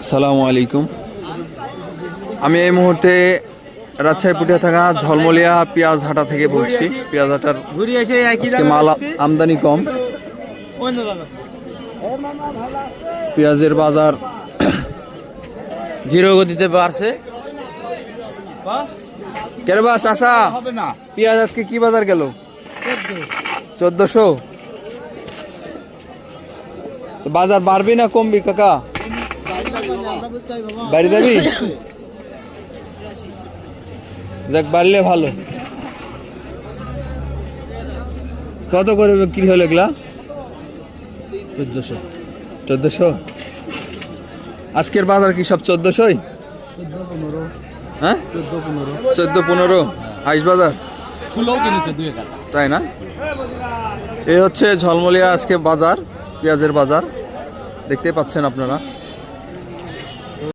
আসসালামু আলাইকুম। আমি এই মুহূর্তে রাজশাহী পুটিয়া থাকা ঝলমলিয়া পেঁয়াজ হাটা থেকে বলছি। পেঁয়াজ হাটার আজকে মাল আমদানি কম, পেঁয়াজের বাজার জিরো গতিতে বাড়ছে। কেরবা চাষা পেঁয়াজ আজকে কি বাজার গেল? 1400। বাজার বাড়বি না কমবি কাকা? বাড়ি যাবি? দেখ বাড়লে ভালো। কত করে বিক্রি হলো এগুলা? 1400। 1400। আজকের বাজার কি সব 1400? হ্যাঁ 14-15 আইস বাজার তাই না? এই হচ্ছে ঝলমলিয়া আজকে বাজার, পেঁয়াজের বাজার দেখতে পাচ্ছেন আপনারা।